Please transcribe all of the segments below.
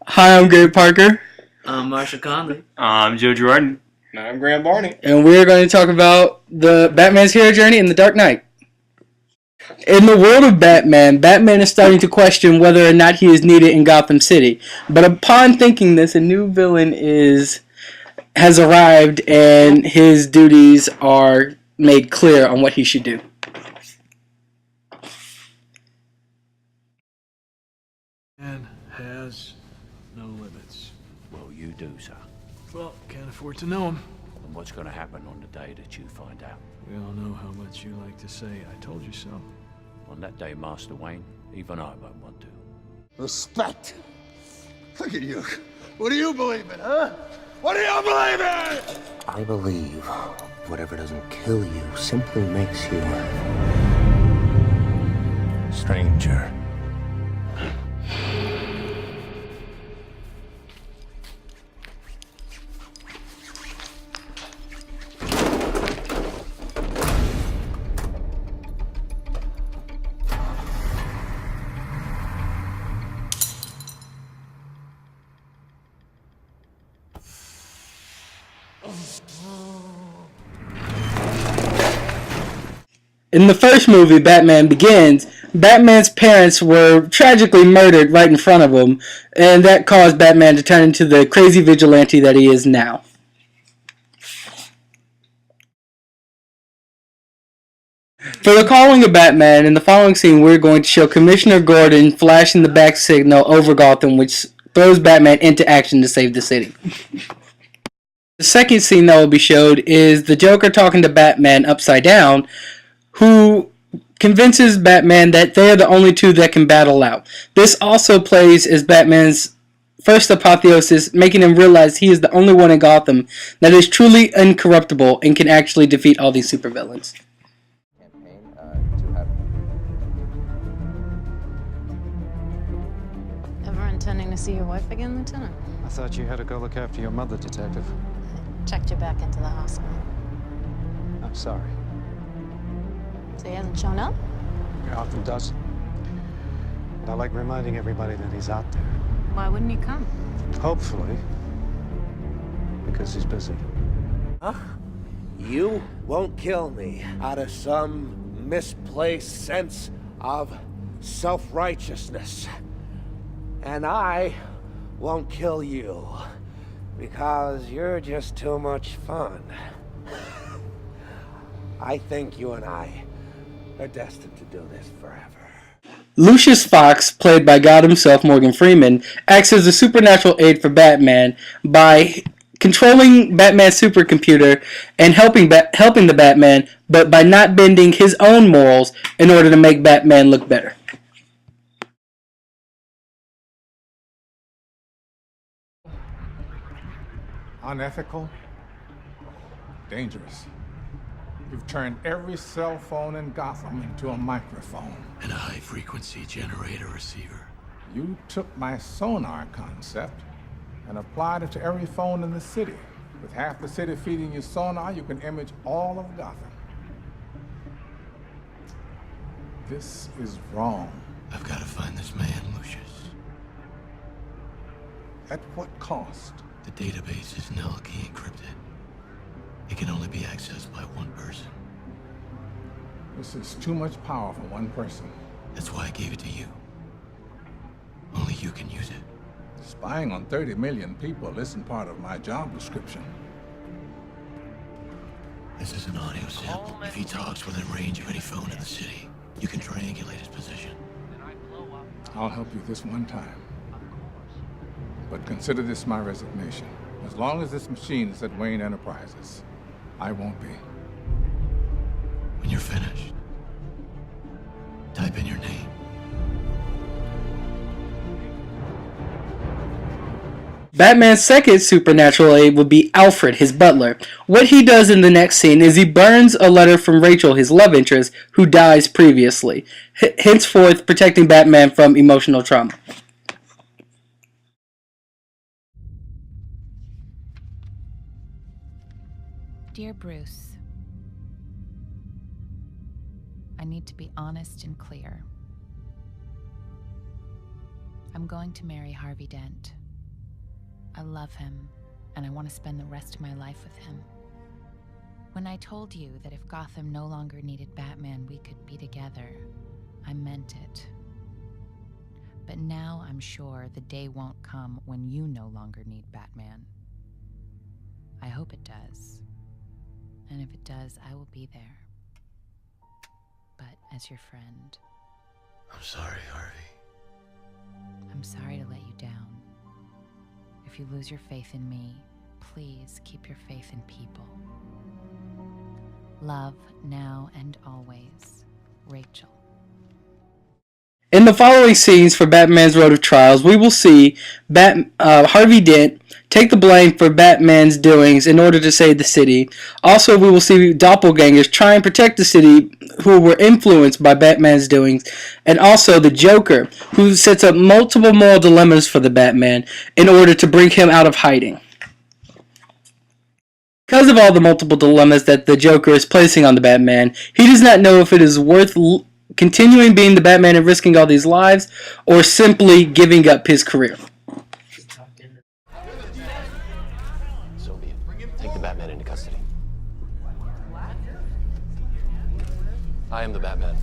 Hi, I'm Gabe Parker, I'm Marshal Conley. I'm Girardin. And I'm Barney. and we're going to talk about the Batman's hero journey in The Dark Knight. In the world of Batman, Batman is starting to question whether or not he is needed in Gotham City. But upon thinking this, a new villain has arrived, and his duties are made clear on what he should do. Man has no limits. Well, you do, sir. Well, can't afford to know him. And what's going to happen on the day that you find out? We all know how much you like to say, I told you so. On that day, Master Wayne, even I won't want to. Respect. Look at you. What do you believe in, huh? What do you believe in? I believe whatever doesn't kill you simply makes you stranger. In the first movie, Batman Begins, Batman's parents were tragically murdered right in front of him, and that caused Batman to turn into the crazy vigilante that he is now. For the calling of Batman, in the following scene, we're going to show Commissioner Gordon flashing the bat signal over Gotham, which throws Batman into action to save the city. The second scene that will be showed is the Joker talking to Batman upside down, who convinces Batman that they are the only two that can battle out. This also plays as Batman's first apotheosis, making him realize he is the only one in Gotham that is truly incorruptible and can actually defeat all these supervillains. Ever intending to see your wife again, Lieutenant? I thought you had to go look after your mother, Detective. Checked you back into the hospital. I'm sorry. So he hasn't shown up? He often does. And I like reminding everybody that he's out there. Why wouldn't he come? Hopefully. Because he's busy. Huh? You won't kill me out of some misplaced sense of self-righteousness. And I won't kill you because you're just too much fun. I think you and I are destined to do this forever. Lucius Fox, played by God himself, Morgan Freeman, acts as a supernatural aid for Batman by controlling Batman's supercomputer and helping the Batman, but by not bending his own morals in order to make Batman look better. Unethical, dangerous. You've turned every cell phone in Gotham into a microphone. And a high-frequency generator receiver. You took my sonar concept and applied it to every phone in the city. With half the city feeding you sonar, you can image all of Gotham. This is wrong. I've got to find this man, Lucius. At what cost? The database is now key encrypted. It can only be accessed by one person. This is too much power for one person. That's why I gave it to you. Only you can use it. Spying on 30 million people isn't part of my job description. This is an audio sample. If he talks within range of any phone in the city, you can triangulate his position. I'll help you this one time. But consider this my resignation. As long as this machine is at Wayne Enterprises, I won't be. When you're finished, type in your name. Batman's second supernatural aid would be Alfred, his butler. What he does in the next scene is he burns a letter from Rachel, his love interest, who dies previously, henceforth protecting Batman from emotional trauma. Dear Bruce, I need to be honest and clear. I'm going to marry Harvey Dent. I love him, and I want to spend the rest of my life with him. When I told you that if Gotham no longer needed Batman, we could be together, I meant it. But now I'm sure the day won't come when you no longer need Batman. I hope it does. And if it does, I will be there. But as your friend, I'm sorry, Harvey. I'm sorry to let you down. If you lose your faith in me, please keep your faith in people. Love, now and always, Rachel. In the following scenes for Batman's Road of Trials, we will see Harvey Dent take the blame for Batman's doings in order to save the city. Also, we will see doppelgangers try and protect the city who were influenced by Batman's doings. And also the Joker, who sets up multiple moral dilemmas for the Batman in order to bring him out of hiding. Because of all the multiple dilemmas that the Joker is placing on the Batman, he does not know if it is worth continuing being the Batman and risking all these lives, or simply giving up his career. So be it. Take the Batman into custody. I am the Batman.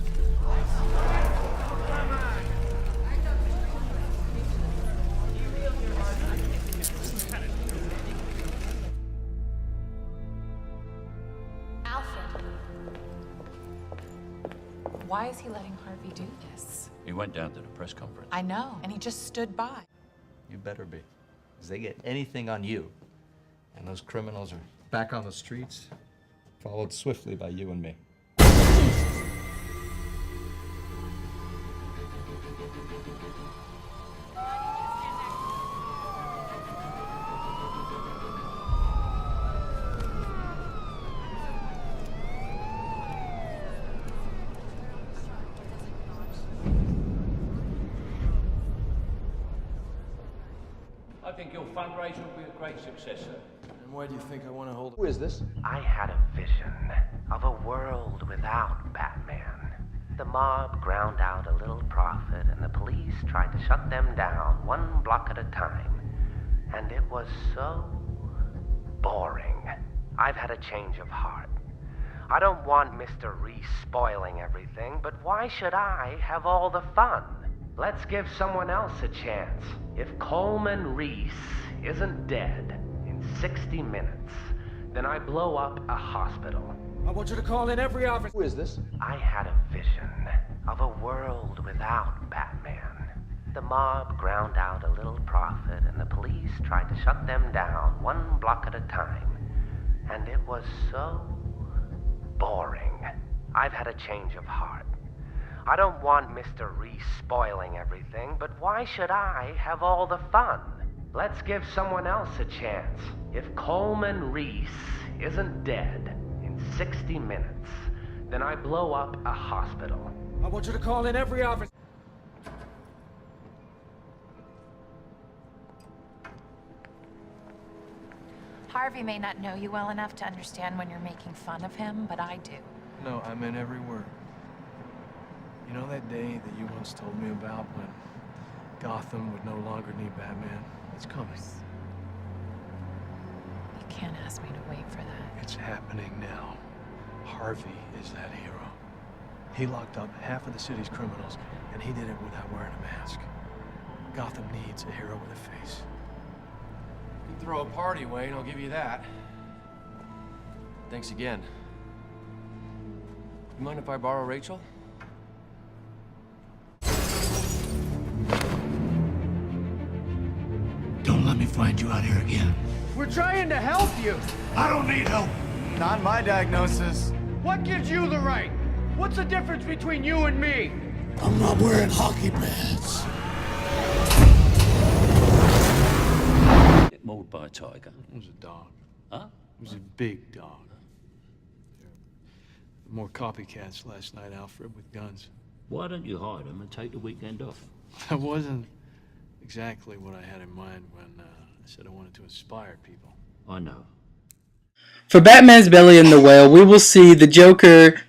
Why is he letting Harvey do this? He went down to the press conference. I know, and he just stood by. You better be. Because they get anything on you. And those criminals are back on the streets, followed swiftly by you and me. I think your fundraiser will be a great success, sir. And why do you think I want to hold it? Who is this? I had a vision of a world without Batman. The mob ground out a little profit, and the police tried to shut them down one block at a time. And it was so boring. I've had a change of heart. I don't want Mr. Reese spoiling everything, but why should I have all the fun? Let's give someone else a chance. If Coleman Reese isn't dead in 60 minutes, then I blow up a hospital. I want you to call in every office. Who is this? I had a vision of a world without Batman. The mob ground out a little profit, and the police tried to shut them down one block at a time. And it was so boring. I've had a change of heart. I don't want Mr. Reese spoiling everything, but why should I have all the fun? Let's give someone else a chance. If Coleman Reese isn't dead in 60 minutes, then I blow up a hospital. I want you to call in every office. Harvey may not know you well enough to understand when you're making fun of him, but I do. No, I meant every word. You know that day that you once told me about when Gotham would no longer need Batman? It's coming. You can't ask me to wait for that. It's happening now. Harvey is that hero. He locked up half of the city's criminals, and he did it without wearing a mask. Gotham needs a hero with a face. You throw a party, Wayne, I'll give you that. Thanks again. You mind if I borrow Rachel? Don't let me find you out here again. We're trying to help you! I don't need help. Not my diagnosis. What gives you the right? What's the difference between you and me? I'm not wearing hockey pads. Get mauled by a tiger. It was a dog. Huh? It was a big dog. More copycats last night, Alfred, with guns. Why don't you hide them and take the weekend off? That wasn't exactly what I had in mind when I said I wanted to inspire people. I know. For Batman's Belly and the Whale, we will see the Joker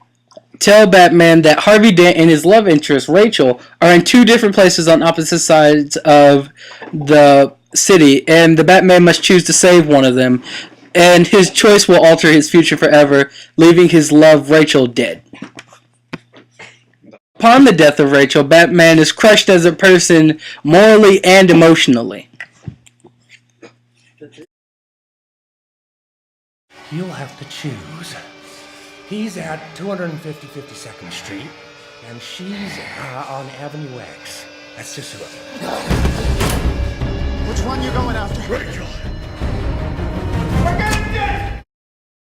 tell Batman that Harvey Dent and his love interest, Rachel, are in two different places on opposite sides of the city, and the Batman must choose to save one of them, and his choice will alter his future forever, leaving his love Rachel dead. Upon the death of Rachel, Batman is crushed as a person morally and emotionally. You'll have to choose. He's at 250 52nd Street, and she's on Avenue X. That's just who. Which one you going after? Rachel. We're getting dead!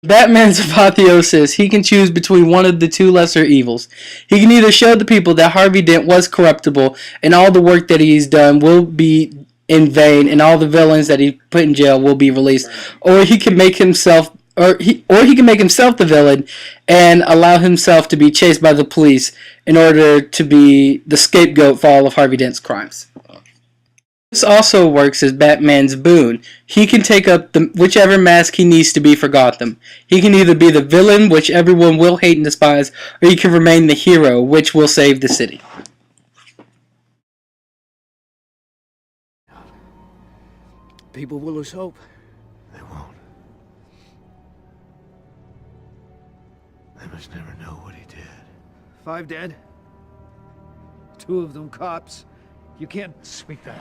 Batman's apotheosis, he can choose between one of the two lesser evils. He can either show the people that Harvey Dent was corruptible and all the work that he's done will be in vain and all the villains that he put in jail will be released, or he can make himself he can make himself the villain and allow himself to be chased by the police in order to be the scapegoat for all of Harvey Dent's crimes. This also works as Batman's boon. He can take up whichever mask he needs to be for Gotham. He can either be the villain, which everyone will hate and despise, or he can remain the hero, which will save the city. People will lose hope. They won't. They must never know what he did. 5 dead. 2 of them cops. You can't speak that.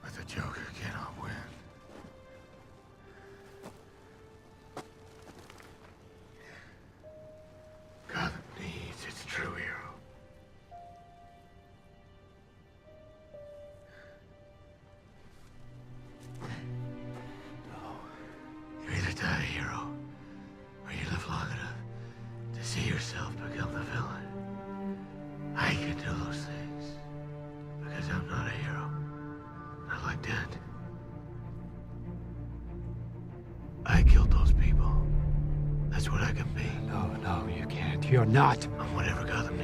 But the Joker cannot win. Gotham needs its true hero. You either die a hero, or you live long enough to see yourself become the villain. I can do those things, because I'm not a hero. Not like Dent. I killed those people. That's what I can be. No, you can't. You're not. I'm whatever Gotham